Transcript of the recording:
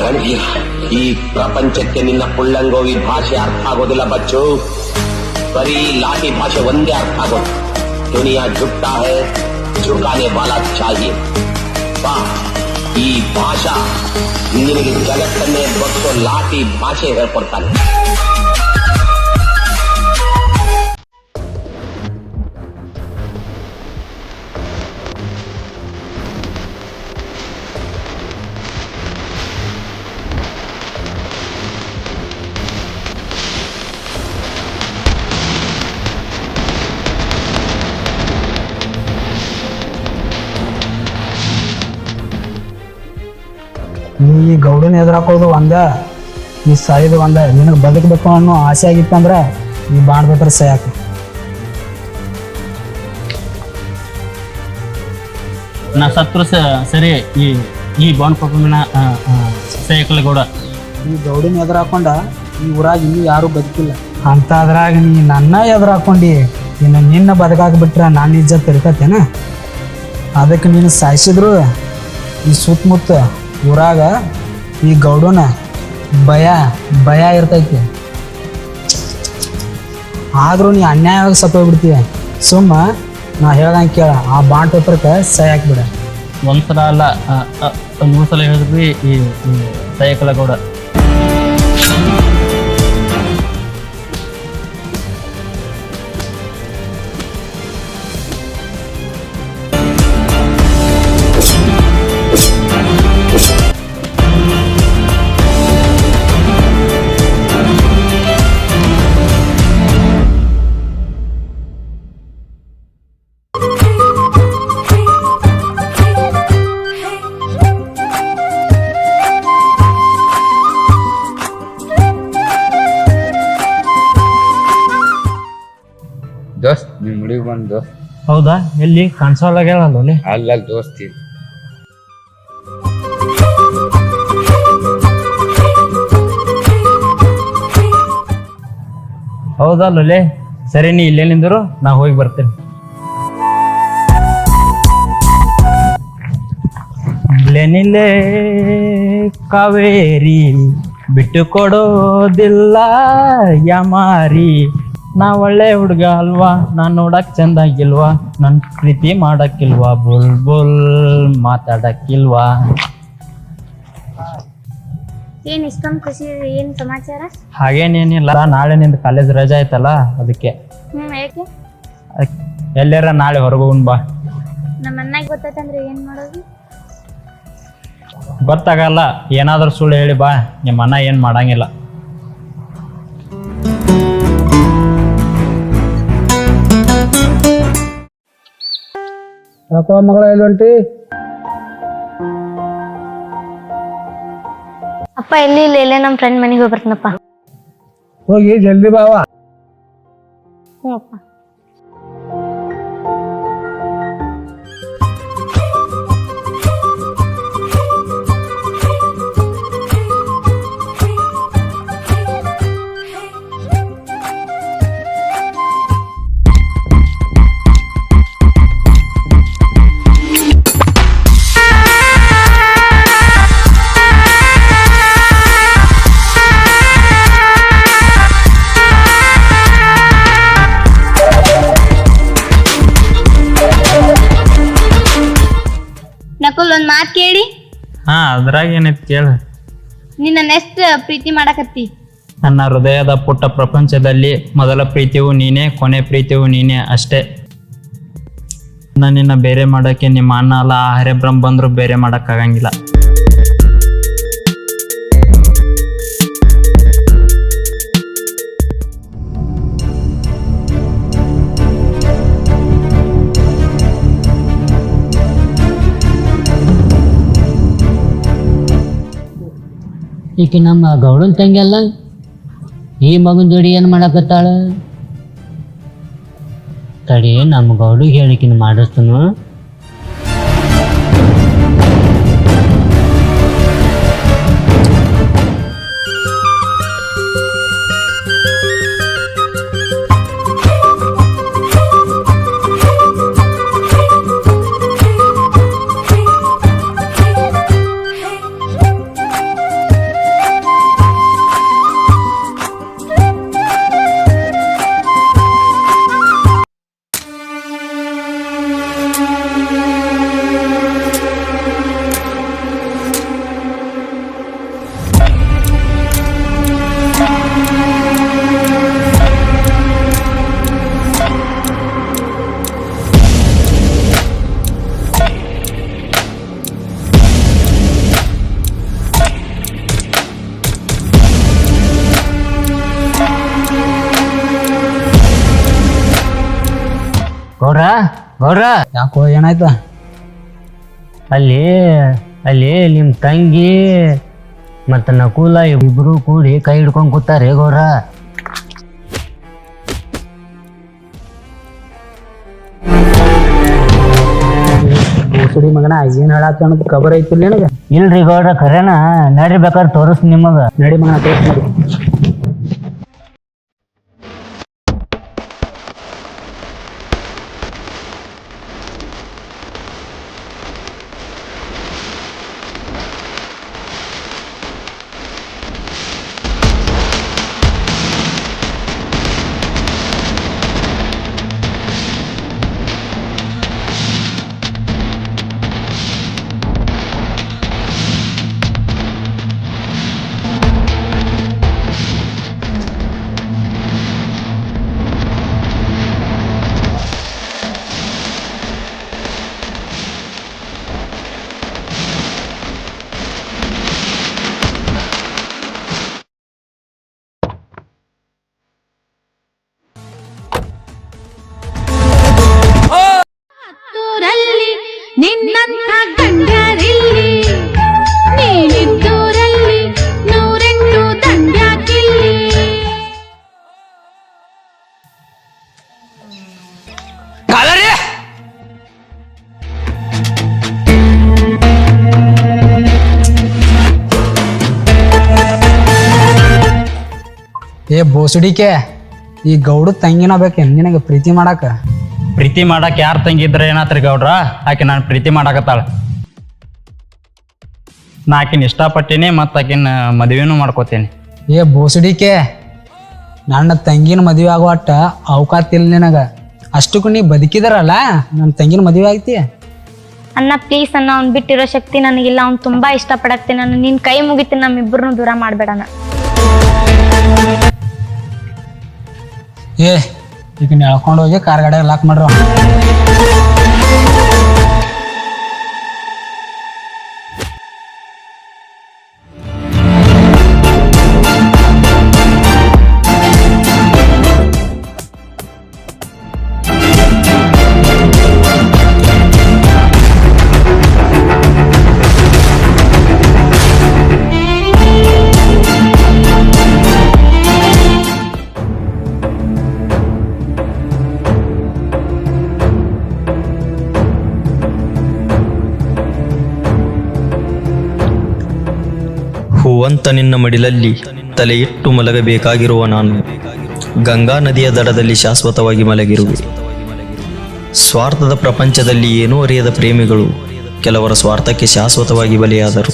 ರಣಧೀರ, ಈ ಪ್ರಪಂಚಕ್ಕೆ ನಿನ್ನ ಕುಳ್ಳಂಗೋವಿ ಭಾಷೆ ಅರ್ಥ ಆಗೋದಿಲ್ಲ ಬಚ್ಚು. ಬರೀ ಲಾಠಿ ಭಾಷೆ ಒಂದೇ ಅರ್ಥ ಆಗೋದು. ದುನಿಯಾ ಝುಕ್ತಾ ಹೈ, ಝುಕಾನೆ ವಾಲಾ ಚಾಹಿಯೆ. ಬಾ, ಈ ಭಾಷಾ ನಿನಗೆ ಜಗತ್ತನ್ನೇ ಬಗ್ಸೋ ಲಾಠಿ ಭಾಷೆ ಹೇಳ್ಕೊಡ್ತಾನೆ. ನೀ ಗೌಡನ ಎದುರಾಕೋದು ಒಂದ, ಈ ಸಾಯಿದು ಒಂದ. ನಿನಗೆ ಬದುಕಬೇಕು ಅನ್ನೋ ಆಸೆ ಆಗಿತ್ತಂದ್ರೆ ಈ ಬಾಣ್ಬೇಕ್ರೆ ಸಾಕು. ನಾ ಸತ್ರು ಸರಿ ಈ ಬಾಂಡ್ ಪಪ್ಪನ ಸೈಕಲ್ ಗೌಡ. ಈ ಗೌಡನ ಎದುರಾಕೊಂಡ ಈ ಊರಾಗ ಇನ್ನೂ ಯಾರೂ ಬದುಕಿಲ್ಲ ಅಂತ. ಅದ್ರಾಗ ನೀ ನನ್ನ ಎದುರಾಕೊಂಡಿ, ಇನ್ನು ನಿನ್ನ ಬದುಕಾಕ್ಬಿಟ್ರೆ ನಾನು ಇಜ್ಜತ್ ತಿರ್ಕತ್ತೇನ? ಅದಕ್ಕೆ ನೀನು ಸಾಯಿಸಿದ್ರು ಈ ಸುತ್ತಮುತ್ತ ಊರಾಗ ಈ ಗೌಡನ ಭಯ ಇರ್ತೈತಿ. ಆದರೂ ನೀ ಅನ್ಯಾಯವಾಗಿ ಸತ್ತೋಗ್ಬಿಡ್ತೀಯ. ಸುಮ್ಮ ನಾ ಹೇಳ್ದಂಗೆ ಕೇಳ, ಆ ಬಾಂಡ್ ಪೇಪರ್ಗೆ ಸಹಿ ಹಾಕ್ಬಿಡ. ಒಂದ್ಸಲ ಅಲ್ಲ 3 ಸಲ ಹೇಳಿದ್ವಿ ಈ ಸೈಕಲ್ ಗೌಡ. ದೋಸ್ತ್ ನಿಮ್ ಹುಡುಗಿ ಬಂದ್ ದೋಸ್ತ್. ಹೌದಾ? ಎಲ್ಲಿ ಕಾಣಿಸೋಲ್ಲ ಅಲ್ಲ ದೋಸ್ತಿ. ಹೌದಾ ಲೊಲೆ? ಸರಿ, ನೀ ಇಲ್ಲೇ ನಿಂದರು, ನಾ ಹೋಗಿ ಬರ್ತೇನೆ. ಇಲ್ಲೇನಿಲ್ಲೇ ಕಾವೇರಿ ಬಿಟ್ಟು ಕೊಡೋದಿಲ್ಲ ಯಾಮಾರಿ. ನಾ ಒಳ್ಳೆ ಹುಡುಗ ಅಲ್ವಾ, ನಾನ್ ನೋಡಕ್ ಚಂದಾಗಿಲ್ವಾ, ನನ್ ಪ್ರೀತಿ ಮಾಡಕ್ಕಿಲ್ವಾ, ಬುಲ್ ಬುಲ್ ಮಾತಾಡಕ್ಕಿಲ್ವಾ. ಏನ್ ಇಷ್ಟೊಂದು ಖುಷಿ? ಏನ್ ಸಮಾಚಾರ? ಹಾಗೇನೇನಿಲ್ಲ, ನಾಳೆ ನಿಂದ ಕಾಲೇಜ್ ರಜಾ ಆಯ್ತಲ್ಲ ಅದಕ್ಕೆ. ಯಾಕೆ? ಎಲ್ಲಾರ ನಾಳೆ ಹೊರಗೋನ್ ಬಾ. ನಮ್ಮ ಅಣ್ಣಗೆ ಗೊತ್ತಾಯ್ತಂದ್ರೆ ಏನ್ ಮಾಡೋದು? ಗೊತ್ತಾಗಲ್ಲ, ಏನಾದ್ರೂ ಸುಳ್ಳು ಹೇಳಿ ಬಾ, ನಿಮ್ಮ ಅಣ್ಣ ಏನ್ ಮಾಡಂಗಿಲ್ಲ. ಯಾಕೋ ಮಗಳ ಎಲ್ಲೊಂಟಿ? ಅಪ್ಪ ಎಲ್ಲಿ ಇಲ್ಲ, ಇಲ್ಲೇ ನಮ್ಮ ಫ್ರೆಂಡ್ ಮನೆಗೆ ಹೋಗಿ ಬರ್ತೀನಪ್ಪ. ಹೋಗಿ ಜಲ್ದಿ ಬಾವ. ಹ್ಞೂ ಅಪ್ಪ. ನಕುಲ್, ಒಂದ್ ಮಾತ್ ಕೇಳಿ. ಅದ್ರಾಗ ಏನೈತಿ ಕೇಳ. ನಿನ್ನ ಎಷ್ಟು ಪ್ರೀತಿ ಮಾಡಕತ್ತಿ? ನನ್ನ ಹೃದಯದ ಪುಟ್ಟ ಪ್ರಪಂಚದಲ್ಲಿ ಮೊದಲ ಪ್ರೀತಿಯು ನೀನೇ, ಕೊನೆ ಪ್ರೀತಿಯು ನೀನೇ ಅಷ್ಟೇ. ನಿನ್ನ ಬೇರೆ ಮಾಡಕ್ಕೆ ನಿಮ್ಮ ಅಣ್ಣ ಅಲ್ಲ, ಆ ಹರಿಬ್ರಹ್ಮ ಬಂದ್ರು ಬೇರೆ ಮಾಡಕ್ ಆಗಂಗಿಲ್ಲ. ಈಕೆ ನಮ್ಮ ಗೌಡನ ತಂಗಿ ಅಲ್ಲ, ಈ ಮಗನ ಜೋಡಿ ಏನು ಮಾಡಕತ್ತಾಳ? ತಡಿ, ನಮ್ಮ ಗೌಡಿಗೆ ಹೇಳಿಕಿನ ಮಾಡಿಸ್ತನು. ಗೌಡ್ರ ಗೌಡ್ರ ಯಾಕೋ ಏನಾಯ್ತ? ಅಲ್ಲಿ ಅಲ್ಲಿ ನಿಮ್ಮ ತಂಗಿ ಮತ್ತು ನಕುಲ ಇಬ್ರು ಕೂಡಿ ಕೈ ಹಿಡ್ಕೊಂಡು ಕೂತಾರೆ ಗೌಡ್ರ. ಬೋಸುಡಿ ಮಗನ ಏನ್ ಹೇಳಾಕ ಅನ್ನೋದು ಖಬರ್ ಐತಿಲ್ಲ ನಿನಗ? ಇಲ್ರಿ ಗೌಡ್ರ ಖರೇನ, ನಡ್ರಿ ಬೇಕಾದ್ರೆ ತೋರಿಸ್ ನಿಮಗ. ನಡಿ ಮಗನ ತೋರ್ಸ್ ನೋಡಿ. ನಿನ್ನಂಥ ಗಂಡರಿಲ್ಲಿ, ನೀನಿದ್ದೂರಲ್ಲಿ 108 ದಂಡ್ಯಾಕಿಲ್ಲಿ. ಏ ಬೋಸುಡಿಕೆ, ಈ ಗೌಡ ತಂಗಿನ ಬೇಕೇನ್ ನಿನಗೆ ಪ್ರೀತಿ ಮಾಡಾಕ? ಪ್ರೀತಿ ಮಾಡಕ್ ಯಾರು ತಂಗಿದ್ರೆ ಏನಾತ್ರಿ ಗೌಡ್ರ? ಆಕೆ ನಾನು ಪ್ರೀತಿ ಮಾಡಾಕತ್ತಾಳ. ನಾ ಆಕಿನ ಇಷ್ಟಪಟ್ಟೀನಿ ಮತ್ತು ಆಕಿನ ಮದುವೆನೂ ಮಾಡ್ಕೋತೀನಿ. ಏ ಬೋಸುಡಿಕೆ, ನನ್ನ ತಂಗಿನ ಮದುವೆ ಆಗೋ ಅಟ್ಟ ಅವಕಾಶ ಇಲ್ಲ ನಿನಗ. ಅಷ್ಟಕ್ಕೂ ನೀ ಬದುಕಿದಾರಲ್ಲ, ನನ್ನ ತಂಗಿನ ಮದುವೆ ಆಗ್ತಿ? ಅಣ್ಣ ಪ್ಲೀಸ್ ಅಣ್ಣ, ಅವ್ನು ಬಿಟ್ಟಿರೋ ಶಕ್ತಿ ನನಗಿಲ್ಲ. ಅವ್ನು ತುಂಬಾ ಇಷ್ಟಪಡಕ್ತೀನಿ. ನಾನು ನಿನ್ನ ಕೈ ಮುಗಿತೀನಿ, ನಮ್ಮಿಬ್ಬರನ್ನು ದೂರ ಮಾಡಬೇಡಣ. ಏ ಈಗ ಎಳ್ಕೊಂಡು ಹೋಗಿ ಕಾರ್ ಗಾಡಿಯಾಗ ಲಾಕ್ ಮಾಡ್ರು. ಹೂವಂತ ನಿನ್ನ ಮಡಿಲಲ್ಲಿ ತಲೆಯಿಟ್ಟು ಮಲಗಬೇಕಾಗಿರುವ ನಾನು ಗಂಗಾ ನದಿಯ ದಡದಲ್ಲಿ ಶಾಶ್ವತವಾಗಿ ಮಲಗಿರುವೆ. ಸ್ವಾರ್ಥದ ಪ್ರಪಂಚದಲ್ಲಿ ಏನೂ ಅರಿಯದ ಪ್ರೇಮಿಗಳು ಕೆಲವರ ಸ್ವಾರ್ಥಕ್ಕೆ ಶಾಶ್ವತವಾಗಿ ಬಲಿಯಾದರು.